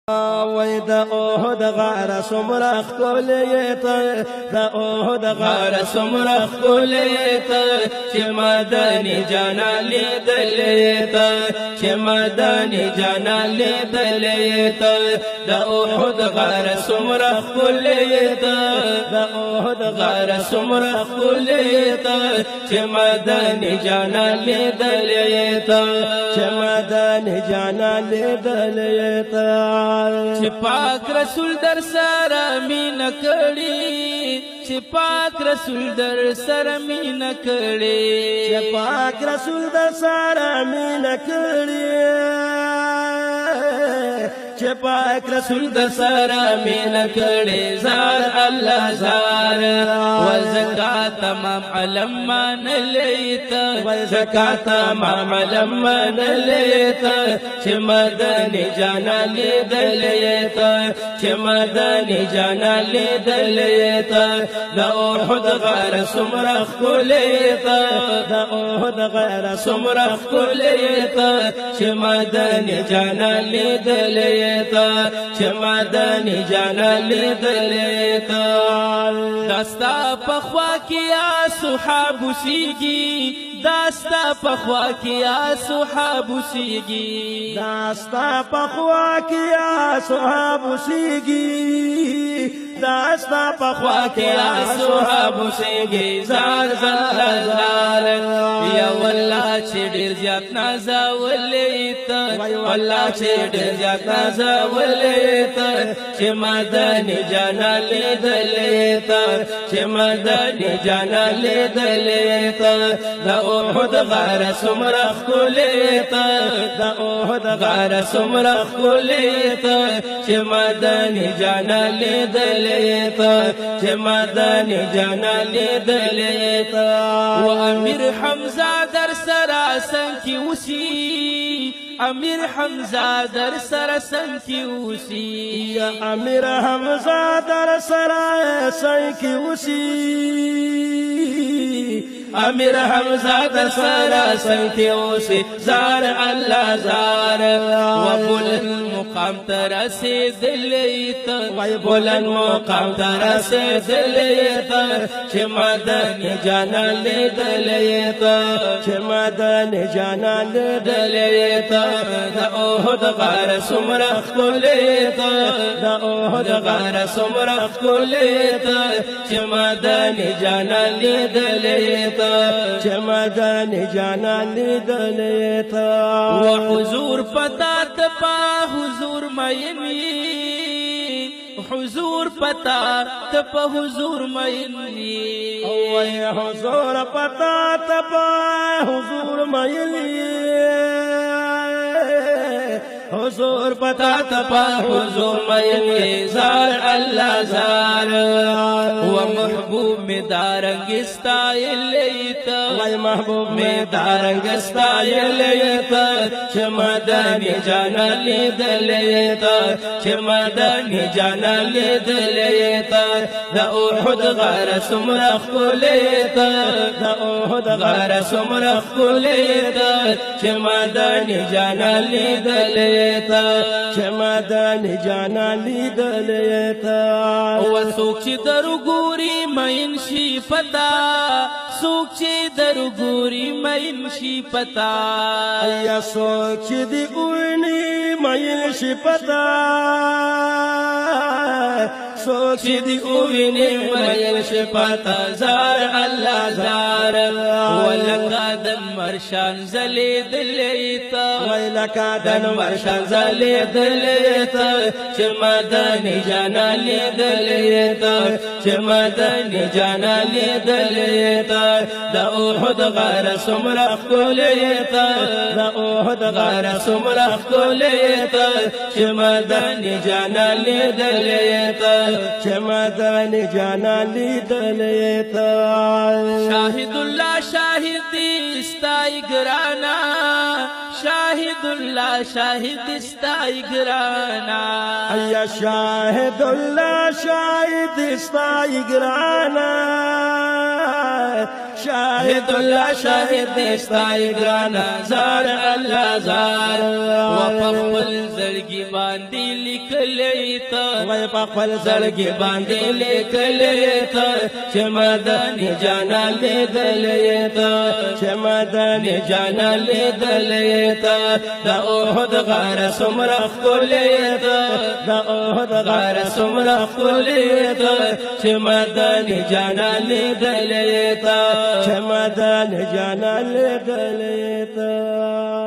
وای د اوهد غاره څومره ښکلې ته د اوهد غاره څومره ښکلې ته چې مدني جانا لیدلې ته چې مدني جانا لیدلې ته د اوهد غاره څومره ښکلې ته د اوهد غاره څومره ښکلې ته چې مدني جانا لیدلې ته چې مدني جانا لیدلې ته چې پاک رسول در سره مینه کړي چې پاک رسول در سره مینه کړي چې پاک رسول در سره مینه کړي چې پاک رسول در سره مینه کړي زار الله زار وزکات تمام علم مان لیتا وزکات تمام علم مان لیتا چې مدني جانا لیدلې چې مدني جانا لیدلې د اوهد غاره څومره ښکلې د اوهد غاره څومره ښکلې چې مدني جانا لیدلې چې مدني جانا لیدلې داستا په خوا کې یا صحاب سیږي داستا په خوا کې یا صحاب سیږي داستا په خوا کې یا صحاب سیږي داستا په خوا کې یا صحاب سیږي زار زار زار یا والله چې ډېر زیات نازولې ته والله چې ډېر زیات نازولې ته چې مدني جانا لیدلې ته چې مدني جانا لیدلې ته د اوهد غاره څومره ښکلې ته د اوهد غاره څومره ښکلې ته چې مدني جانا لیدلې ته چې مدني جانا لیدلې ته و امیر حمزه در سره څنګ کې اوسي امیر حمزه در سره څنګ کې اوسي امیر حمزه در سره څنګ کې اوسي امیر حمزه در سره څنګ کې اوسي زار الله زار و بلند مقام ته رسېدلې ته بلند مقام ته رسېدلې ته چې مدني جانا لیدلې ته چې مدني جانا لیدلې ته د اوهد غاره څومره ښکلې ته د اوهد غاره څومره ښکلې ته چې مدني جانا لیدلې ته چې مدني جانا لیدلې ته و حضور پتا ته په حضور مین وي حضور پتا ته په حضور مین وي او حضور پتا ته په حضور مین وي حضور پتا ته په حضور مین زار الله زار و محبوب می دارنګ استایلې وای محبوب می دارنګ استایلې چې مدني جانا لیدلې چې مدني جانا لیدلې د اوهد غاره څومره ښکلې د اوهد غاره څومره ښکلې چې مدني جانا لیدلې چې مدني جانا لیدلې او څوک چې درګوري مین شي پتا څوک چې درګوري مین شي پتا یا څوک چې دی اونې مین شي پتا څوک چې دی اونې مین شي پتا زار الله زار ولکا د مرشان زلیدلې ته ولکا د مرشان زلیدلې ته چې مدني جانا لیدلې ته چې مدني جانا لیدلې ته د اوهد غاره څومره ښکلې ته د اوهد غاره څومره ښکلې ته چې مدني جانا لیدلې ته چې مدني جانا لیدلې ته شاهد الله شاهد دې ستای ګرانا شاهد الله شاهد استای ګرانا ایا شاهد الله شاهد استای ګرانا شاهد الله شاهد دستا گرانا زار الله زار وفقل زرگی باندې لیکلې تا وای پخپل زرگی باندې لیکلې تا چې مدني جانا لیدلې تا چې مدني جانا لیدلې تا د اوحد غار سمره خولې تا د اوحد غار سمره خولې تا چې مدني جانا لیدلې تا چې مدني جانا لیدلې تا